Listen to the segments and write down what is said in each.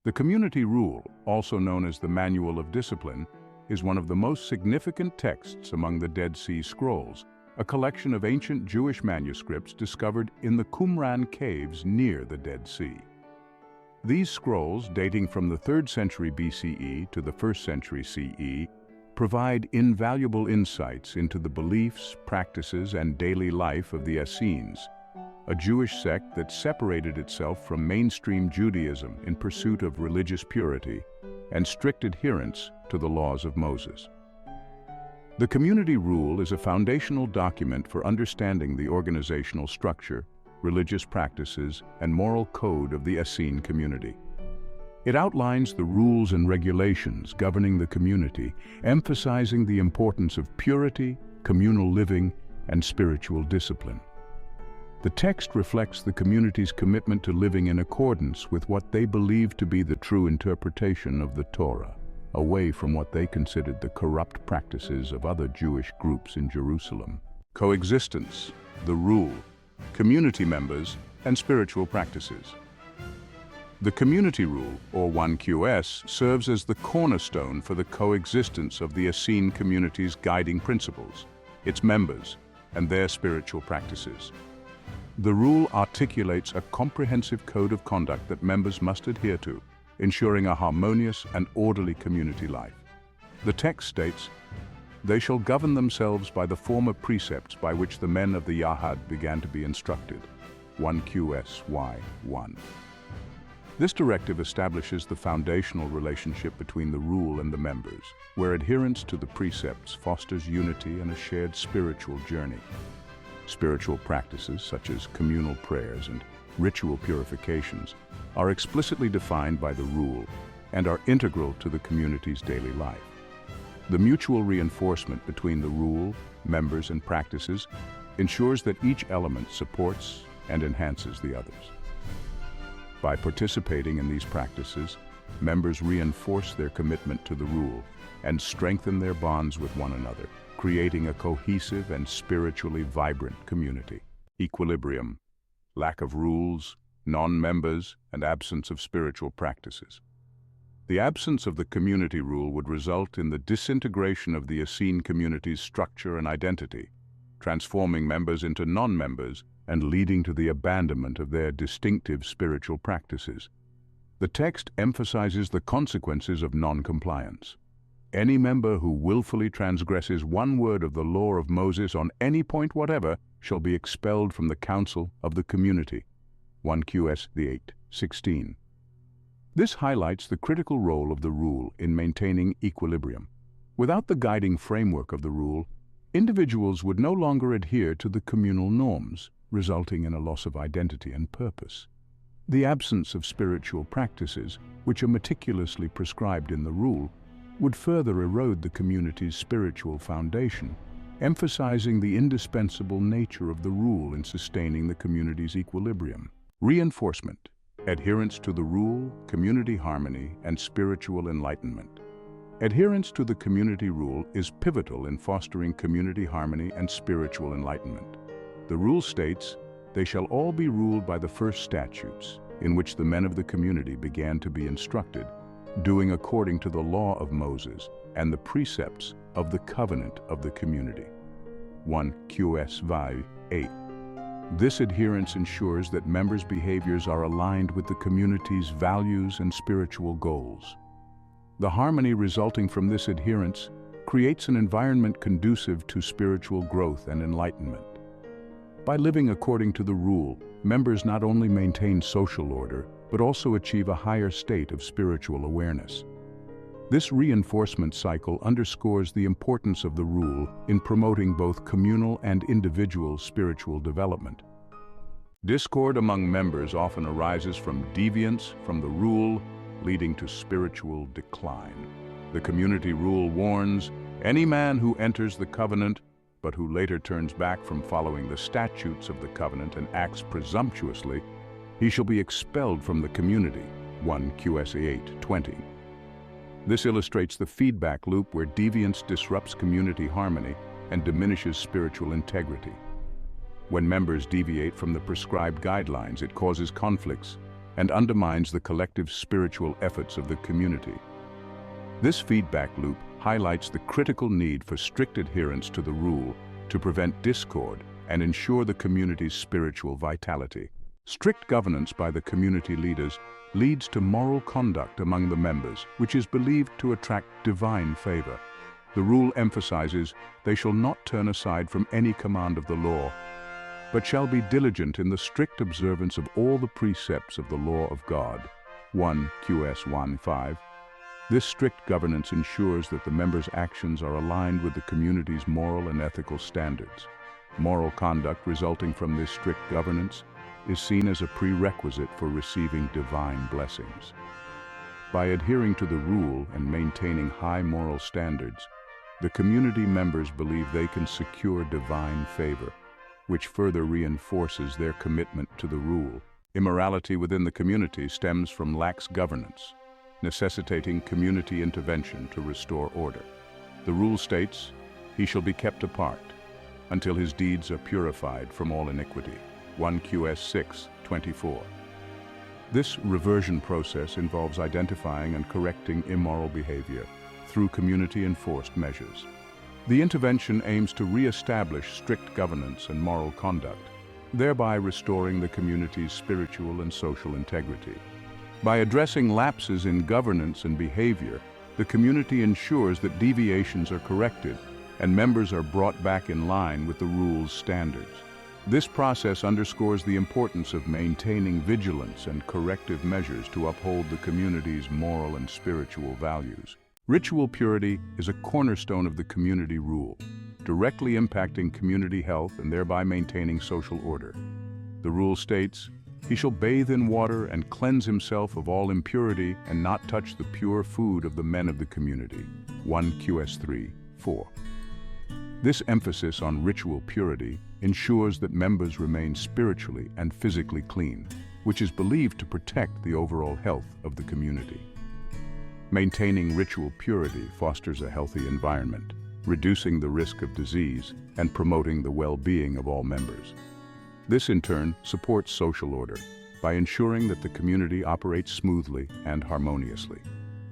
The community rule, also known as the Manual of Discipline, is one of the most significant texts among the Dead Sea Scrolls, a collection of ancient Jewish manuscripts discovered in the Qumran caves near the Dead Sea. These scrolls, dating from the 3rd century BCE to the 1st century CE, provide invaluable insights into the beliefs, practices, and daily life of the Essenes, a Jewish sect that separated itself from mainstream Judaism in pursuit of religious purity and strict adherence to the laws of Moses. The community rule is a foundational document for understanding the organizational structure, religious practices, and moral code of the Essene community. It outlines the rules and regulations governing the community, emphasizing the importance of purity, communal living, and spiritual discipline. The text reflects the community's commitment to living in accordance with what they believe to be the true interpretation of the Torah, away from what they considered the corrupt practices of other Jewish groups in Jerusalem. Coexistence, the rule, community members, and spiritual practices. The community rule, or 1QS, serves as the cornerstone for the coexistence of the Essene community's guiding principles, its members, and their spiritual practices. The rule articulates a comprehensive code of conduct that members must adhere to, ensuring a harmonious and orderly community life. The text states, "They shall govern themselves by the former precepts by which the men of the Yahad began to be instructed." 1QSY1. This directive establishes the foundational relationship between the rule and the members, where adherence to the precepts fosters unity and a shared spiritual journey. Spiritual practices, such as communal prayers and ritual purifications, are explicitly defined by the rule and are integral to the community's daily life. The mutual reinforcement between the rule, members, and practices ensures that each element supports and enhances the others. By participating in these practices, members reinforce their commitment to the rule and strengthen their bonds with one another, creating a cohesive and spiritually vibrant community. Equilibrium, lack of rules, non-members, and absence of spiritual practices. The absence of the community rule would result in the disintegration of the Essene community's structure and identity, transforming members into non-members and leading to the abandonment of their distinctive spiritual practices. The text emphasizes the consequences of non-compliance. Any member who willfully transgresses one word of the law of Moses on any point whatever shall be expelled from the council of the community. 1QS 8:16. This highlights the critical role of the rule in maintaining equilibrium. Without the guiding framework of the rule, individuals would no longer adhere to the communal norms, resulting in a loss of identity and purpose. The absence of spiritual practices, which are meticulously prescribed in the rule, would further erode the community's spiritual foundation, emphasizing the indispensable nature of the rule in sustaining the community's equilibrium. Reinforcement, adherence to the rule, community harmony, and spiritual enlightenment. Adherence to the community rule is pivotal in fostering community harmony and spiritual enlightenment. The rule states, "They shall all be ruled by the first statutes, in which the men of the community began to be instructed, doing according to the law of Moses and the precepts of the covenant of the community." 1QS 8. This adherence ensures that members' behaviors are aligned with the community's values and spiritual goals. The harmony resulting from this adherence creates an environment conducive to spiritual growth and enlightenment. By living according to the rule, members not only maintain social order, but also achieve a higher state of spiritual awareness. This reinforcement cycle underscores the importance of the rule in promoting both communal and individual spiritual development. Discord among members often arises from deviance from the rule, leading to spiritual decline. The community rule warns, "Any man who enters the covenant but who later turns back from following the statutes of the covenant and acts presumptuously, he shall be expelled from the community." 1QS 8:20. This illustrates the feedback loop where deviance disrupts community harmony and diminishes spiritual integrity. When members deviate from the prescribed guidelines, it causes conflicts, and undermines the collective spiritual efforts of the community. This feedback loop highlights the critical need for strict adherence to the rule to prevent discord and ensure the community's spiritual vitality. Strict governance by the community leaders leads to moral conduct among the members, which is believed to attract divine favor. The rule emphasizes they shall not turn aside from any command of the law, but shall be diligent in the strict observance of all the precepts of the law of God. 1 QS 1:5. This strict governance ensures that the members' actions are aligned with the community's moral and ethical standards. Moral conduct resulting from this strict governance is seen as a prerequisite for receiving divine blessings. By adhering to the rule and maintaining high moral standards, the community members believe they can secure divine favor, which further reinforces their commitment to the rule. Immorality within the community stems from lax governance, necessitating community intervention to restore order. The rule states, "He shall be kept apart until his deeds are purified from all iniquity." 1 QS 6:24. This reversion process involves identifying and correcting immoral behavior through community-enforced measures. The intervention aims to re-establish strict governance and moral conduct, thereby restoring the community's spiritual and social integrity. By addressing lapses in governance and behavior, the community ensures that deviations are corrected and members are brought back in line with the rule's standards. This process underscores the importance of maintaining vigilance and corrective measures to uphold the community's moral and spiritual values. Ritual purity is a cornerstone of the community rule, directly impacting community health and thereby maintaining social order. The rule states, "He shall bathe in water and cleanse himself of all impurity and not touch the pure food of the men of the community." 1 QS 3:4. This emphasis on ritual purity ensures that members remain spiritually and physically clean, which is believed to protect the overall health of the community. Maintaining ritual purity fosters a healthy environment, reducing the risk of disease and promoting the well-being of all members. This, in turn, supports social order by ensuring that the community operates smoothly and harmoniously.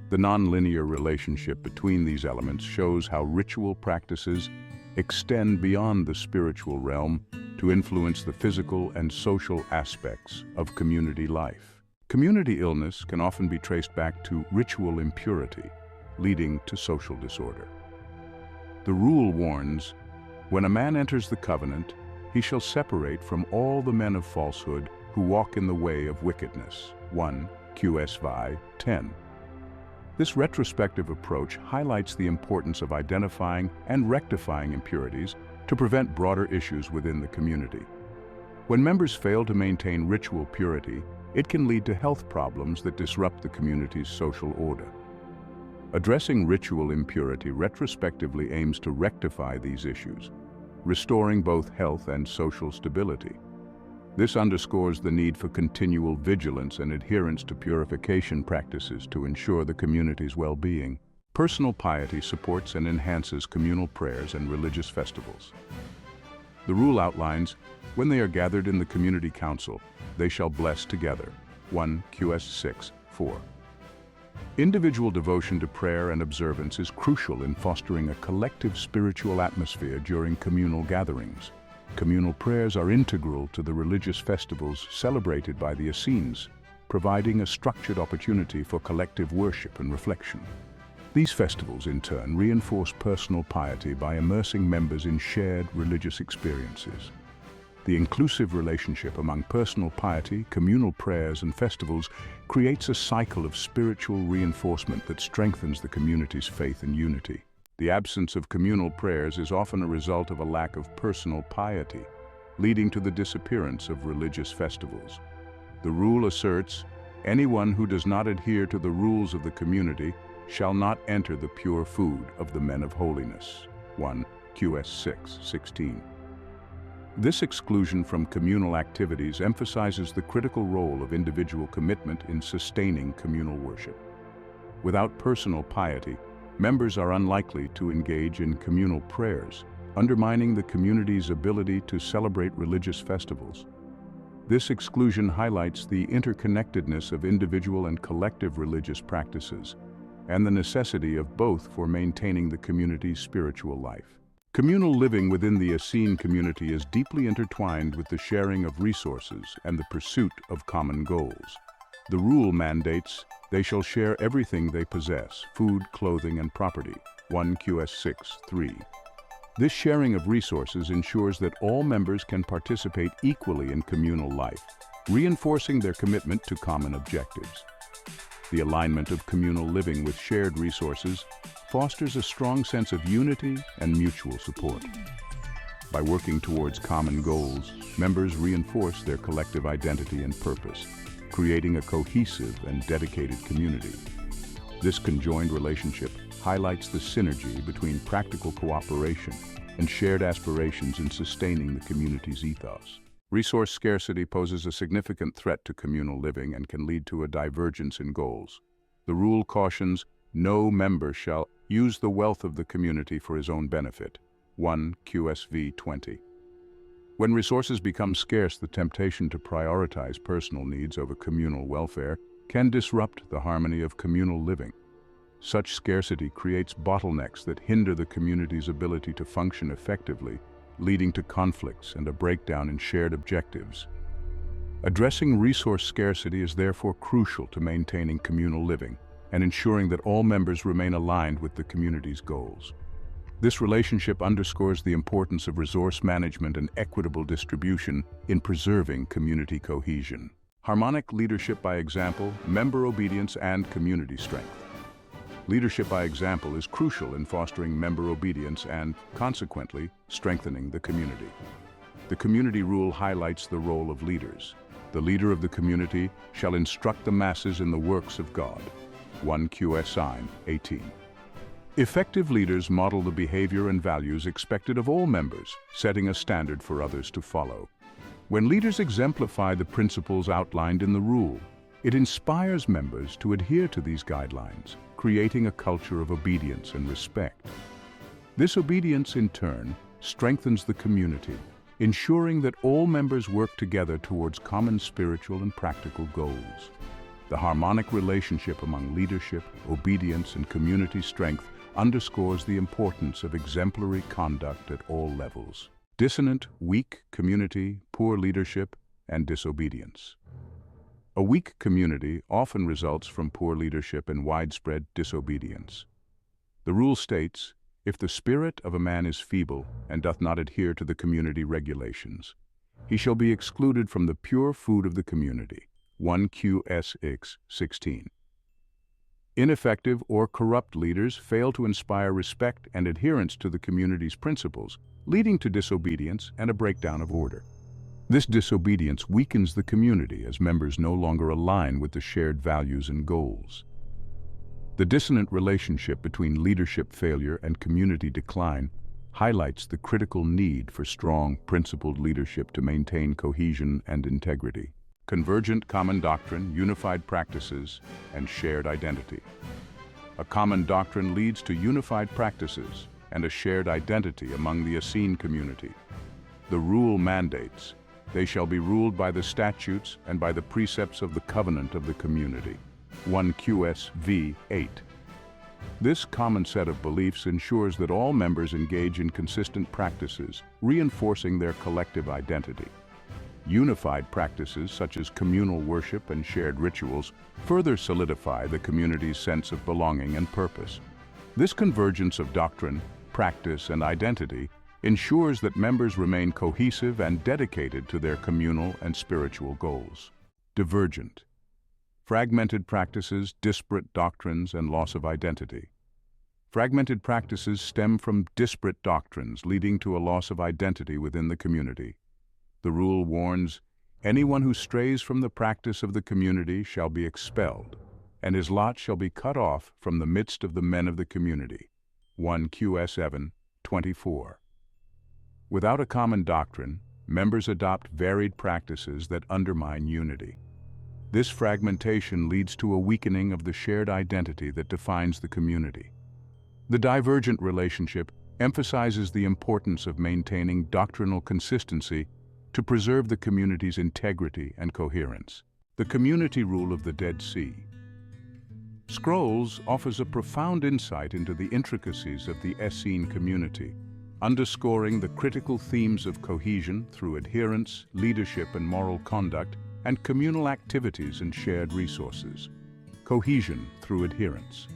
The non-linear relationship between these elements shows how ritual practices extend beyond the spiritual realm to influence the physical and social aspects of community life. Community illness can often be traced back to ritual impurity, leading to social disorder. The rule warns, "When a man enters the covenant, he shall separate from all the men of falsehood who walk in the way of wickedness." 1 QS 5:10. This retrospective approach highlights the importance of identifying and rectifying impurities to prevent broader issues within the community. When members fail to maintain ritual purity, it can lead to health problems that disrupt the community's social order. Addressing ritual impurity retrospectively aims to rectify these issues, restoring both health and social stability. This underscores the need for continual vigilance and adherence to purification practices to ensure the community's well-being. Personal piety supports and enhances communal prayers and religious festivals. The rule outlines, when they are gathered in the community council, they shall bless together. 1 QS 6:4. Individual devotion to prayer and observance is crucial in fostering a collective spiritual atmosphere during communal gatherings. Communal prayers are integral to the religious festivals celebrated by the Essenes, providing a structured opportunity for collective worship and reflection. These festivals, in turn, reinforce personal piety by immersing members in shared religious experiences. The inclusive relationship among personal piety, communal prayers, and festivals creates a cycle of spiritual reinforcement that strengthens the community's faith and unity. The absence of communal prayers is often a result of a lack of personal piety, leading to the disappearance of religious festivals. The rule asserts, "Anyone who does not adhere to the rules of the community shall not enter the pure food of the men of holiness." 1 QS 6:16. This exclusion from communal activities emphasizes the critical role of individual commitment in sustaining communal worship. Without personal piety, members are unlikely to engage in communal prayers, undermining the community's ability to celebrate religious festivals. This exclusion highlights the interconnectedness of individual and collective religious practices, and the necessity of both for maintaining the community's spiritual life. Communal living within the Essene community is deeply intertwined with the sharing of resources and the pursuit of common goals. The rule mandates they shall share everything they possess, food, clothing, and property, 1 QS 6:3. This sharing of resources ensures that all members can participate equally in communal life, reinforcing their commitment to common objectives. The alignment of communal living with shared resources fosters a strong sense of unity and mutual support. By working towards common goals, members reinforce their collective identity and purpose, creating a cohesive and dedicated community. This conjoined relationship highlights the synergy between practical cooperation and shared aspirations in sustaining the community's ethos. Resource scarcity poses a significant threat to communal living and can lead to a divergence in goals. The rule cautions no member shall use the wealth of the community for his own benefit, 1 QSV 20. When resources become scarce, the temptation to prioritize personal needs over communal welfare can disrupt the harmony of communal living. Such scarcity creates bottlenecks that hinder the community's ability to function effectively, leading to conflicts and a breakdown in shared objectives. Addressing resource scarcity is therefore crucial to maintaining communal living and ensuring that all members remain aligned with the community's goals. This relationship underscores the importance of resource management and equitable distribution in preserving community cohesion. Harmonic leadership by example, member obedience, and community strength. Leadership by example is crucial in fostering member obedience and, consequently, strengthening the community. The community rule highlights the role of leaders. The leader of the community shall instruct the masses in the works of God. 1 QS 18. Effective leaders model the behavior and values expected of all members, setting a standard for others to follow. When leaders exemplify the principles outlined in the rule, it inspires members to adhere to these guidelines, creating a culture of obedience and respect. This obedience, in turn, strengthens the community, ensuring that all members work together towards common spiritual and practical goals. The harmonic relationship among leadership, obedience, and community strength underscores the importance of exemplary conduct at all levels. Dissonant, weak community, poor leadership, and disobedience. A weak community often results from poor leadership and widespread disobedience. The rule states, if the spirit of a man is feeble and doth not adhere to the community regulations, he shall be excluded from the pure food of the community. 1 QSX 16. Ineffective or corrupt leaders fail to inspire respect and adherence to the community's principles, leading to disobedience and a breakdown of order. This disobedience weakens the community as members no longer align with the shared values and goals. The dissonant relationship between leadership failure and community decline highlights the critical need for strong, principled leadership to maintain cohesion and integrity. Convergent common doctrine, unified practices, and shared identity. A common doctrine leads to unified practices and a shared identity among the Essene community. The rule mandates they shall be ruled by the statutes and by the precepts of the covenant of the community. 1 QSV 8. This common set of beliefs ensures that all members engage in consistent practices, reinforcing their collective identity. Unified practices such as communal worship and shared rituals further solidify the community's sense of belonging and purpose. This convergence of doctrine, practice, and identity ensures that members remain cohesive and dedicated to their communal and spiritual goals. Divergent. Fragmented practices, disparate doctrines, and loss of identity. Fragmented practices stem from disparate doctrines, leading to a loss of identity within the community. The rule warns, anyone who strays from the practice of the community shall be expelled, and his lot shall be cut off from the midst of the men of the community. 1 QS 24. Without a common doctrine, members adopt varied practices that undermine unity. This fragmentation leads to a weakening of the shared identity that defines the community. The divergent relationship emphasizes the importance of maintaining doctrinal consistency to preserve the community's integrity and coherence. The community rule of the Dead Sea Scrolls offers a profound insight into the intricacies of the Essene community, underscoring the critical themes of cohesion through adherence, leadership and moral conduct, and communal activities and shared resources. Cohesion through adherence.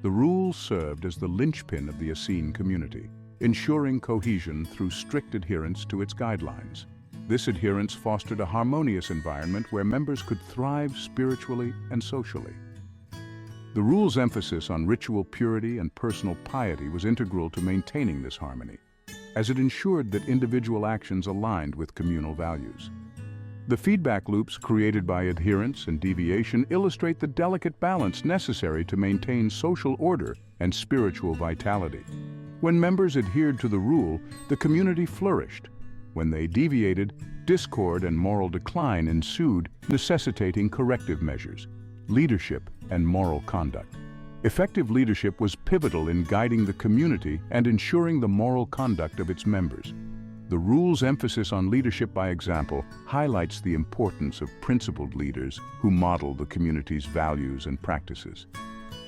The rules served as the linchpin of the Essene community, ensuring cohesion through strict adherence to its guidelines. This adherence fostered a harmonious environment where members could thrive spiritually and socially. The rules' emphasis on ritual purity and personal piety was integral to maintaining this harmony, as it ensured that individual actions aligned with communal values. The feedback loops created by adherence and deviation illustrate the delicate balance necessary to maintain social order and spiritual vitality. When members adhered to the rule, the community flourished. When they deviated, discord and moral decline ensued, necessitating corrective measures, leadership, and moral conduct. Effective leadership was pivotal in guiding the community and ensuring the moral conduct of its members. The rule's emphasis on leadership by example highlights the importance of principled leaders who model the community's values and practices.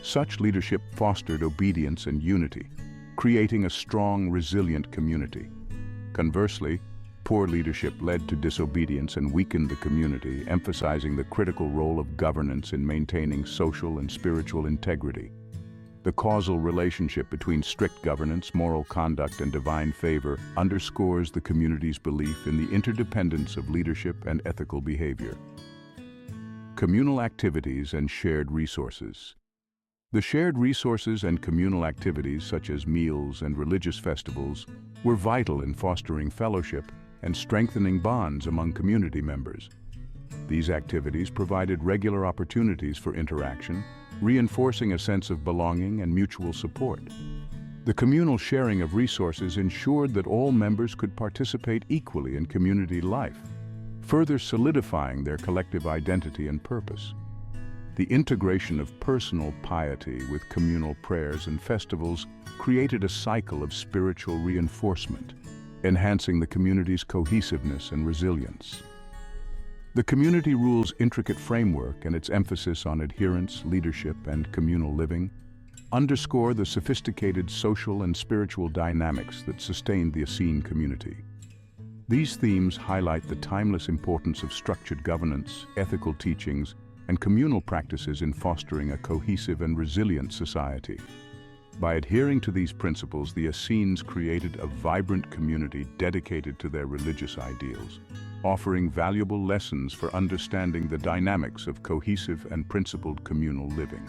Such leadership fostered obedience and unity, creating a strong, resilient community. Conversely, poor leadership led to disobedience and weakened the community, emphasizing the critical role of governance in maintaining social and spiritual integrity. The causal relationship between strict governance, moral conduct, and divine favor underscores the community's belief in the interdependence of leadership and ethical behavior. Communal activities and shared resources. The shared resources and communal activities, such as meals and religious festivals, were vital in fostering fellowship and strengthening bonds among community members. These activities provided regular opportunities for interaction, reinforcing a sense of belonging and mutual support. The communal sharing of resources ensured that all members could participate equally in community life, further solidifying their collective identity and purpose. The integration of personal piety with communal prayers and festivals created a cycle of spiritual reinforcement, enhancing the community's cohesiveness and resilience. The community rule's intricate framework and its emphasis on adherence, leadership, and communal living underscore the sophisticated social and spiritual dynamics that sustained the Essene community. These themes highlight the timeless importance of structured governance, ethical teachings, and communal practices in fostering a cohesive and resilient society. By adhering to these principles, the Essenes created a vibrant community dedicated to their religious ideals, offering valuable lessons for understanding the dynamics of cohesive and principled communal living.